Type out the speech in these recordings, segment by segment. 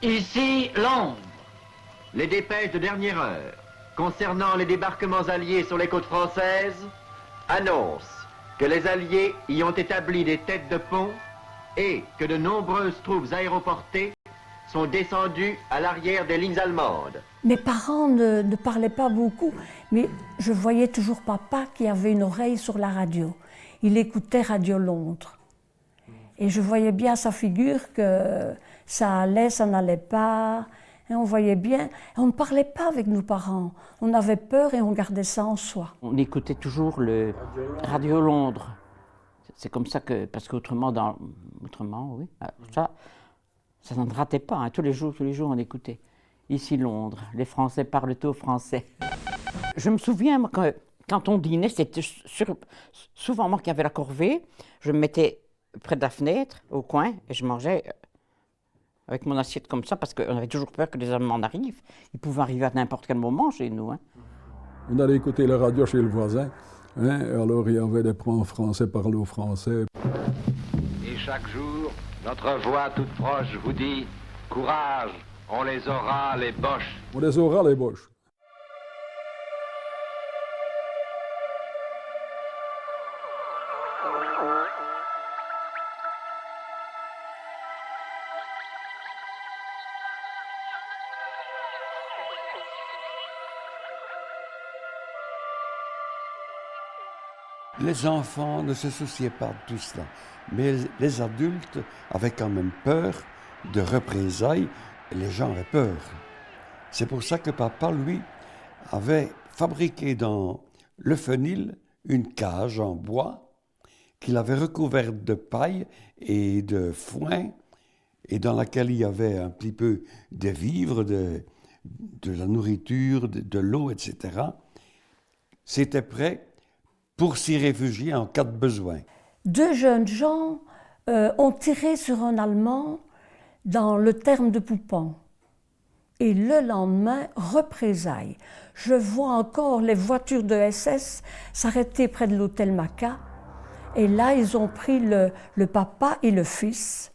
Ici, Londres. Les dépêches de dernière heure concernant les débarquements alliés sur les côtes françaises annoncent que les Alliés y ont établi des têtes de pont et que de nombreuses troupes aéroportées sont descendues à l'arrière des lignes allemandes. Mes parents ne parlaient pas beaucoup, mais je voyais toujours papa qui avait une oreille sur la radio. Il écoutait Radio Londres. Et je voyais bien sa figure que ça allait, ça n'allait pas. Et on voyait bien, on ne parlait pas avec nos parents. On avait peur et on gardait ça en soi. On écoutait toujours le Radio Londres. C'est comme ça que, parce qu'autrement, oui, ça ne ratait pas. Hein. Tous les jours, on écoutait. Ici, Londres, les Français parlent au français. Je me souviens, moi, quand on dînait, c'était souvent moi qui avais la corvée. Je me mettais près de la fenêtre, au coin, et je mangeais avec mon assiette comme ça, parce qu'on avait toujours peur que les Allemands arrivent. Ils pouvaient arriver à n'importe quel moment chez nous. Hein. On allait écouter la radio chez le voisin, hein, alors il y avait des profs français parler au français. Et chaque jour, notre voix toute proche vous dit « Courage, on les aura, les Boches ». On les aura, les Boches. Les enfants ne se souciaient pas de tout cela, mais les adultes avaient quand même peur de représailles, et les gens avaient peur. C'est pour ça que papa, lui, avait fabriqué dans le fenil une cage en bois qu'il avait recouverte de paille et de foin, et dans laquelle il y avait un petit peu de vivres, de la nourriture, de l'eau, etc. C'était prêt pour s'y réfugier en cas de besoin. Deux jeunes gens ont tiré sur un Allemand dans le terme de Poupan. Et le lendemain, représailles. Je vois encore les voitures de SS s'arrêter près de l'hôtel Maca. Et là, ils ont pris le papa et le fils.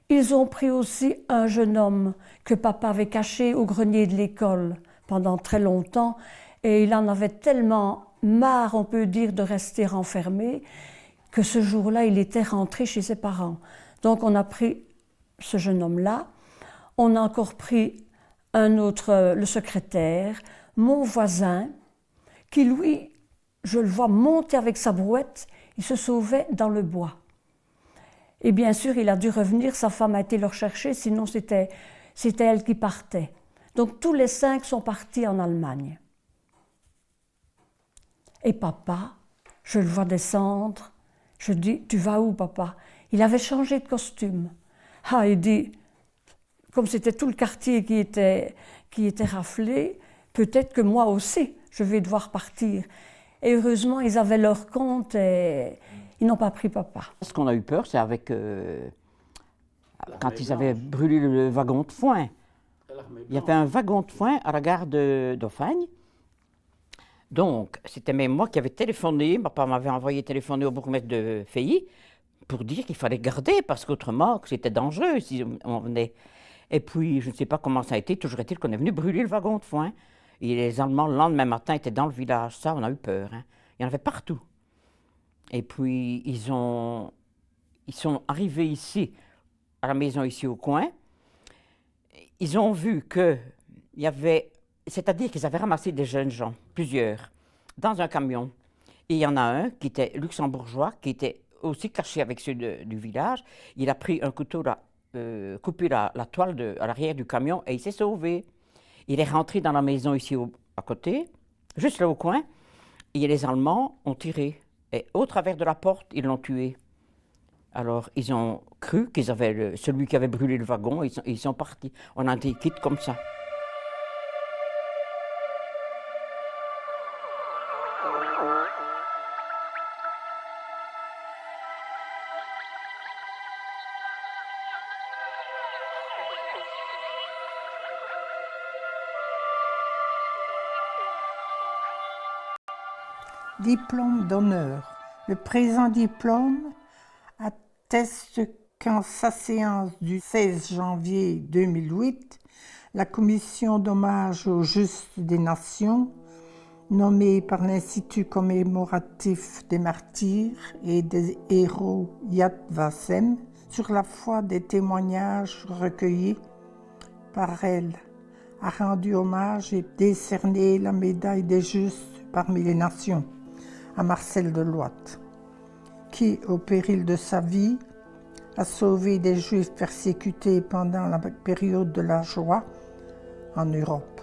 Ils ont pris aussi un jeune homme que papa avait caché au grenier de l'école pendant très longtemps. Et il en avait tellement marre, on peut dire, de rester enfermé, que ce jour-là, il était rentré chez ses parents. Donc on a pris ce jeune homme-là, on a encore pris un autre, le secrétaire, mon voisin, qui lui, je le vois monter avec sa brouette, il se sauvait dans le bois. Et bien sûr, il a dû revenir, sa femme a été le rechercher, sinon c'était elle qui partait. Donc tous les 5 sont partis en Allemagne. Et papa, je le vois descendre, je dis « Tu vas où, papa ?» Il avait changé de costume. Ah, il dit, comme c'était tout le quartier qui était raflé, peut-être que moi aussi, je vais devoir partir. Et heureusement, ils avaient leur compte et ils n'ont pas pris papa. Ce qu'on a eu peur, c'est avec quand ils avaient brûlé le wagon de foin. Il y avait un wagon de foin à la gare d'Offagne. Donc, c'était même moi qui avais téléphoné, papa m'avait envoyé téléphoner au bourgmestre de Feilly pour dire qu'il fallait garder, parce qu'autrement, c'était dangereux si on venait. Et puis, je ne sais pas comment ça a été, toujours est-il qu'on est venu brûler le wagon de foin. Et les Allemands, le lendemain matin, étaient dans le village. Ça, on a eu peur. Hein. Il y en avait partout. Et puis, ils sont arrivés ici, à la maison ici au coin. Ils ont vu qu'il y avait... C'est-à-dire qu'ils avaient ramassé des jeunes gens, plusieurs, dans un camion. Et il y en a un qui était luxembourgeois, qui était aussi caché avec ceux du village. Il a pris un couteau, coupé la toile à l'arrière du camion et il s'est sauvé. Il est rentré dans la maison ici à côté, juste là au coin, et les Allemands ont tiré. Et au travers de la porte, ils l'ont tué. Alors, ils ont cru qu'ils avaient celui qui avait brûlé le wagon, ils sont partis. On a été quittes comme ça. Diplôme d'honneur. Le présent diplôme atteste qu'en sa séance du 16 janvier 2008, la commission d'hommage aux Justes des Nations, nommée par l'Institut commémoratif des martyrs et des héros Yad Vashem, sur la foi des témoignages recueillis par elle, a rendu hommage et décerné la médaille des Justes parmi les nations à Marcel Deloite, qui, au péril de sa vie, a sauvé des Juifs persécutés pendant la période de la Shoah en Europe.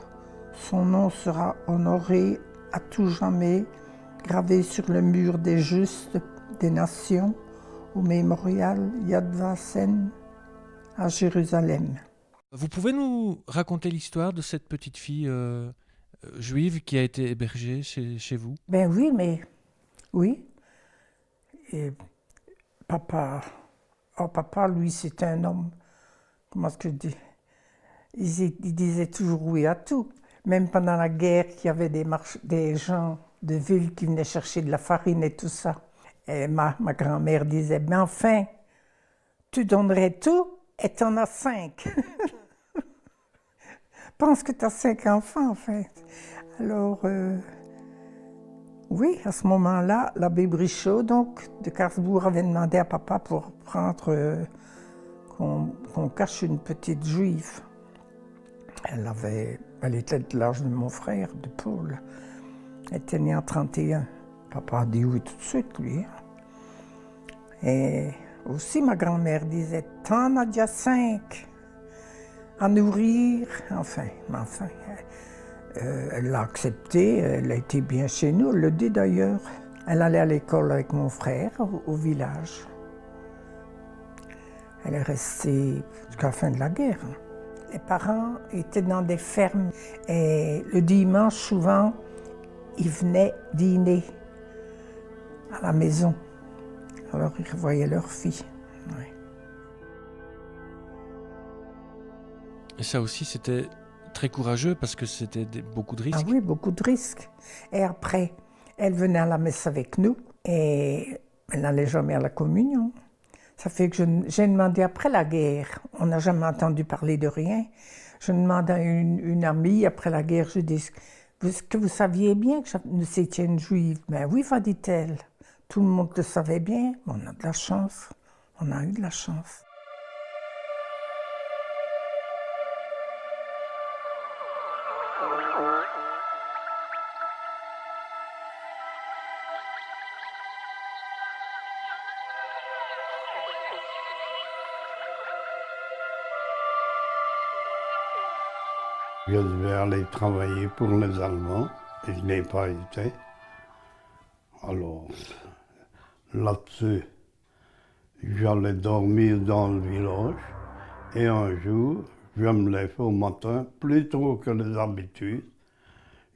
Son nom sera honoré à tout jamais, gravé sur le mur des Justes des Nations, au mémorial Yad Vashem à Jérusalem. Vous pouvez nous raconter l'histoire de cette petite fille juive qui a été hébergée chez vous? Ben oui, mais oui. Et papa, lui, c'était un homme, comment est-ce que je dis? Il disait toujours oui à tout. Même pendant la guerre, il y avait des gens de ville qui venaient chercher de la farine et tout ça. Et ma grand-mère disait, mais enfin, tu donnerais tout et t'en as 5. Pense que tu as 5 enfants, en fait. Alors, oui, à ce moment-là, l'abbé Brichot, donc, de Karlsbourg, avait demandé à papa pour prendre, qu'on cache une petite juive. Elle était de l'âge de mon frère, de Paul. Elle était née en 1931. Papa a dit oui tout de suite, lui. Et aussi, ma grand-mère disait, t'en as déjà 5 à nourrir. Enfin, elle l'a accepté, elle a été bien chez nous, elle le dit d'ailleurs. Elle allait à l'école avec mon frère au village. Elle est restée jusqu'à la fin de la guerre. Les parents étaient dans des fermes et le dimanche, souvent, ils venaient dîner à la maison. Alors, ils revoyaient leur fille. Ouais. Et ça aussi, c'était très courageux parce que c'était beaucoup de risques. Ah oui, beaucoup de risques. Et après, elle venait à la messe avec nous et elle n'allait jamais à la communion. Ça fait que j'ai demandé après la guerre, on n'a jamais entendu parler de rien. Je demande à une amie après la guerre, je dis, est-ce que vous saviez bien que c'était une juive? Ben oui, va, dit-elle. Tout le monde le savait bien, mais on a de la chance. On a eu de la chance. Je devais aller travailler pour les Allemands et je n'ai pas été. Alors, là-dessus, j'allais dormir dans le village et un jour, je me lève au matin plus tôt que les habitudes.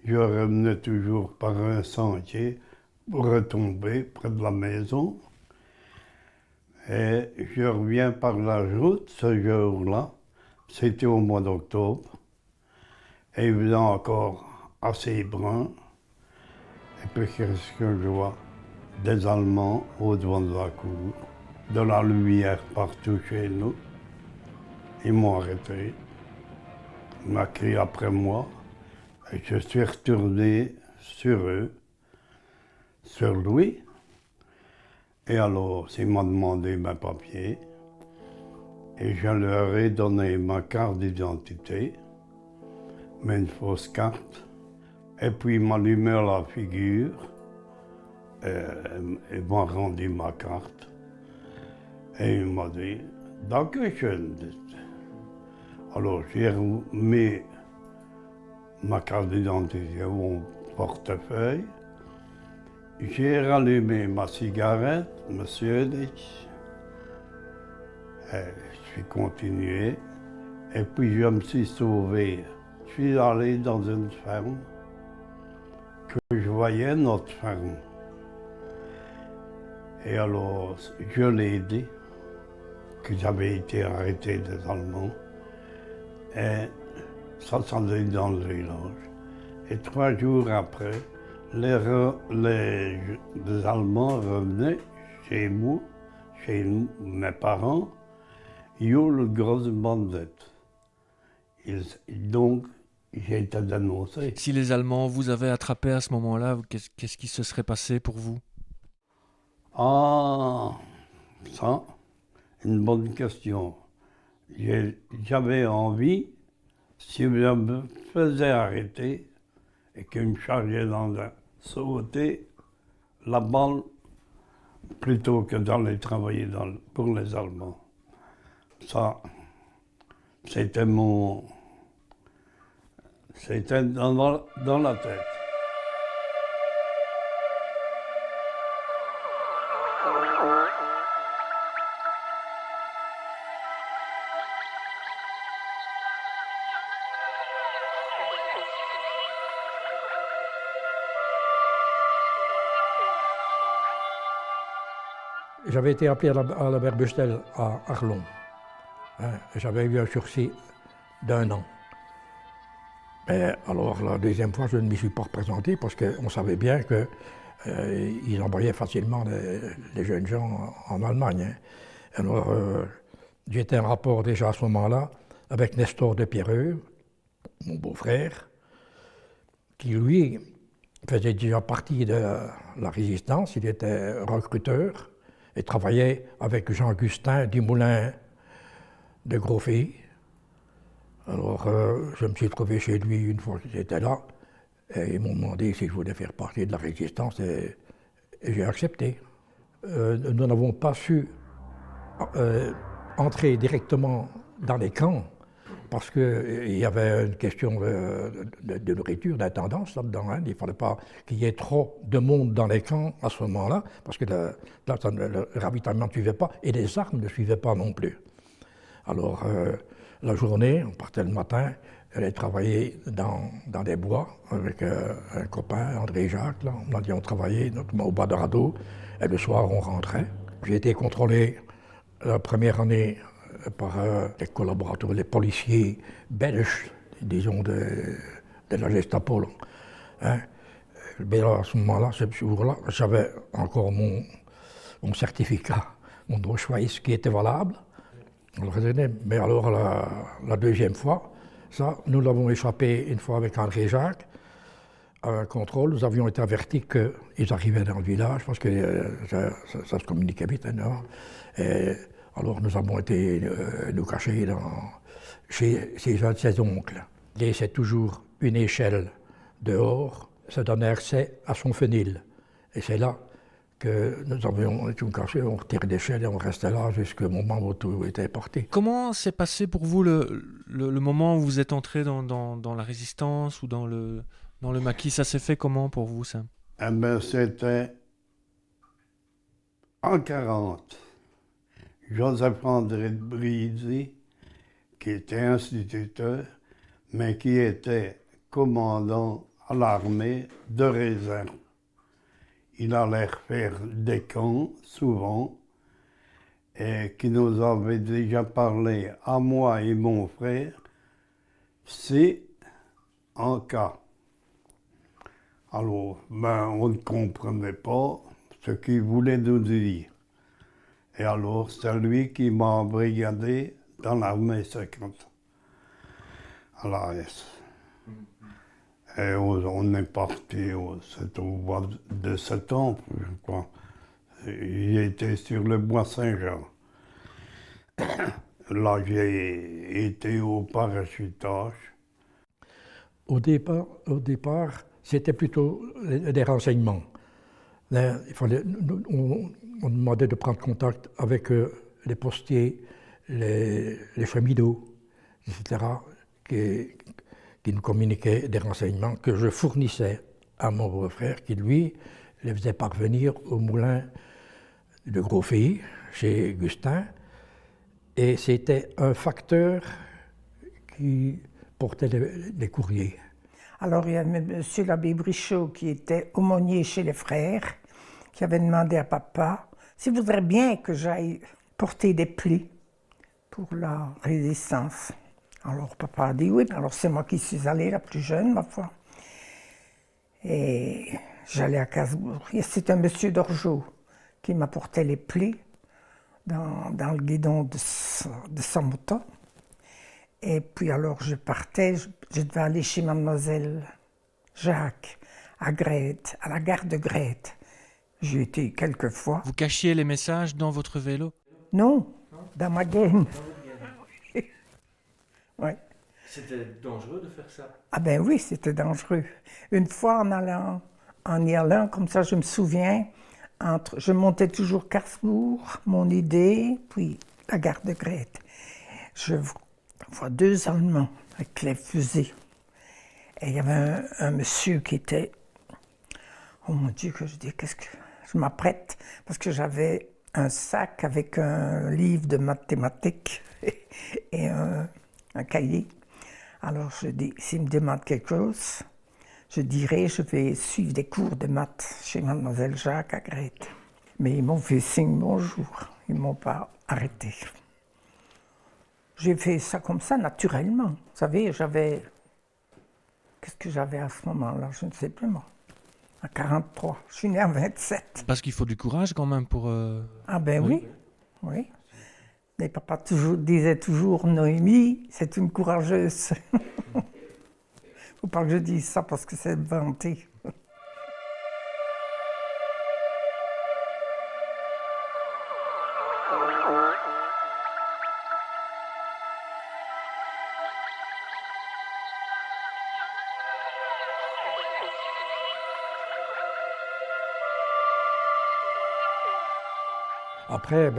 Je revenais toujours par un sentier pour retomber près de la maison. Et je reviens par la route ce jour-là, c'était au mois d'octobre. Et il faisait encore assez brun. Et puis qu'est-ce que je vois? Des Allemands au devant de la cour, de la lumière partout chez nous. Ils m'ont arrêté. Ils m'ont crié après moi. Et je suis retourné sur eux, sur lui. Et alors, ils m'ont demandé mes papiers. Et je leur ai donné ma carte d'identité. Mais une fausse carte, et puis il m'a allumé à la figure, et m'a rendu ma carte, et il m'a dit « Dankeschön ». Alors j'ai remis ma carte d'identité au mon portefeuille, j'ai rallumé ma cigarette, monsieur dit, et je suis continué, et puis je me suis sauvé. Je suis allé dans une ferme, que je voyais notre ferme. Et alors, je l'ai dit que j'avais été arrêté des Allemands. Et ça s'en allait dans le village. Et 3 jours après, les Allemands revenaient chez moi, chez mes parents, ils ont le gros bandette. Donc, j'ai été dénoncé. Si les Allemands vous avaient attrapé à ce moment-là, qu'est-ce qui se serait passé pour vous? Ah, ça, une bonne question. J'avais envie, si je me faisais arrêter et qu'ils me chargeaient dans la sauter la balle plutôt que d'aller travailler pour les Allemands. Ça, c'était c'était dans la tête. J'avais été appelé à la Berbestel à Arlon. Hein, j'avais eu un sursis d'1 an. Et alors la deuxième fois, je ne m'y suis pas représenté parce qu'on savait bien qu'ils envoyaient facilement les jeunes gens en Allemagne. Hein. Alors j'ai été en rapport déjà à ce moment-là avec Nestor de Pierreux, mon beau-frère, qui lui faisait déjà partie de la résistance, il était recruteur. Et travaillait avec Jean-Gustin Dumoulin de Grosfay. Alors, je me suis trouvé chez lui une fois que j'étais là, et ils m'ont demandé si je voulais faire partie de la résistance, et j'ai accepté. Nous n'avons pas su entrer directement dans les camps, parce qu'il y avait une question de nourriture, d'intendance là-dedans. Hein. Il ne fallait pas qu'il y ait trop de monde dans les camps à ce moment-là, parce que le ravitaillement ne suivait pas et les armes ne suivaient pas non plus. Alors, la journée, on partait le matin, j'allais travailler dans des bois avec un copain, André Jacques. Là. On travaillait notamment au bas de radeau, et le soir, on rentrait. J'ai été contrôlé la première année par les collaborateurs, les policiers belges, disons, de la Gestapo. Là. Hein? Mais là, à ce moment-là, ce jour-là, j'avais encore mon certificat, mon Deutschschweiz qui était valable. Mais alors, la deuxième fois, ça, nous l'avons échappé une fois avec André Jacques. À un contrôle, nous avions été avertis qu'ils arrivaient dans le village, parce que ça se communiquait vite. Hein, et alors nous avons été nous cacher chez un de ses oncles. Il laissait toujours une échelle dehors, ça donnait accès à son fenil. Et c'est là que nous avions tout caché, on retirait l'échelle et on restait là jusqu'au moment où tout était porté. Comment s'est passé pour vous le moment où vous êtes entré dans la résistance ou dans le maquis? Ça s'est fait comment pour vous, ça? Eh bien, c'était en 1940. Joseph-André de Brizy, qui était instituteur, mais qui était commandant à l'armée de réserve. Il allait faire des camps, souvent, et qui nous avait déjà parlé, à moi et mon frère, c'est en cas. Alors, on ne comprenait pas ce qu'il voulait nous dire. Et alors, c'est lui qui m'a embrigadé dans l'armée secrète, à l'AS. Et on est parti, c'était au mois de septembre, je crois. J'ai été sur le bois Saint-Jean. Là, j'ai été au parachutage. Au départ, c'était plutôt des renseignements. Là, on demandait de prendre contact avec les postiers, les cheminots, etc., qui nous communiquaient des renseignements que je fournissais à mon beau-frère, qui lui les faisait parvenir au moulin de Grosfay, chez Gustin, et c'était un facteur qui portait les courriers. Alors il y a M. l'abbé Brichot qui était aumônier chez les frères, qui avait demandé à papa s'il voudrait bien que j'aille porter des plis pour la résistance. Alors papa a dit oui, alors c'est moi qui suis allée, la plus jeune, ma foi. Et J'allais à Casbourg. Et c'est un monsieur d'Orgeau qui m'apportait les plis dans le guidon de sa moto. Et puis alors je partais, je devais aller chez mademoiselle Jacques à Grète, à la gare de Grète. J'y étais quelques fois. Vous cachiez les messages dans votre vélo? Non, dans ma gaine. Oui. C'était dangereux de faire ça? Ah ben oui, c'était dangereux. Une fois en y allant, comme ça je me souviens, je montais toujours Carsbourg, mon idée, puis la gare de Grète. Je vois 2 Allemands avec les fusils. Et il y avait un monsieur qui était... Oh mon Dieu, que je dis, qu'est-ce que... Je m'apprête, parce que j'avais un sac avec un livre de mathématiques et un cahier. Alors je dis, s'il me demande quelque chose, je dirai, je vais suivre des cours de maths chez mademoiselle Jacques à Grète. Mais ils m'ont fait signe bonjour, ils ne m'ont pas arrêté. J'ai fait ça comme ça, naturellement. Vous savez, j'avais... Qu'est-ce que j'avais à ce moment-là? Je ne sais plus, moi. À 43. Je suis né en 27. Parce qu'il faut du courage quand même pour... Ah ben oui, oui. Les papas disaient toujours, Noémie, c'est une courageuse. Faut pas que je dise ça parce que c'est vanté. Après,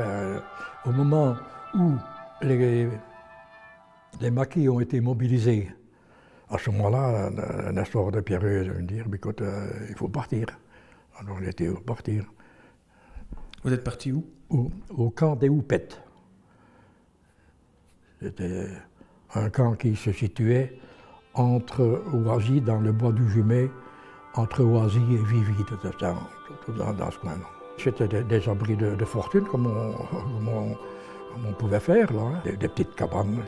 au moment où les maquis ont été mobilisés, à ce moment-là, Nestor de Pierreux de me dire, écoute, il faut partir. Alors on était pour partir. Vous êtes parti où? Au camp des Houpettes. C'était un camp qui se situait entre Oisy, dans le bois du Jumet, entre Oisy et Vivy, tout dans ce coin-là. C'était des abris de fortune, comme on pouvait faire, là, hein. Des petites cabanes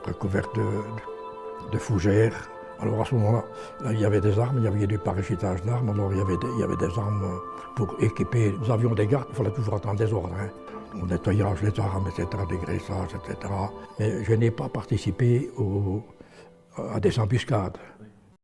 recouvertes de fougères. Alors à ce moment-là, il y avait des armes, il y avait du parachutage d'armes, alors il y avait des armes pour équiper. Nous avions des gardes, il fallait toujours attendre des ordres. Hein. On nettoyage les armes, etc., dégraissage, etc. Mais je n'ai pas participé à des embuscades.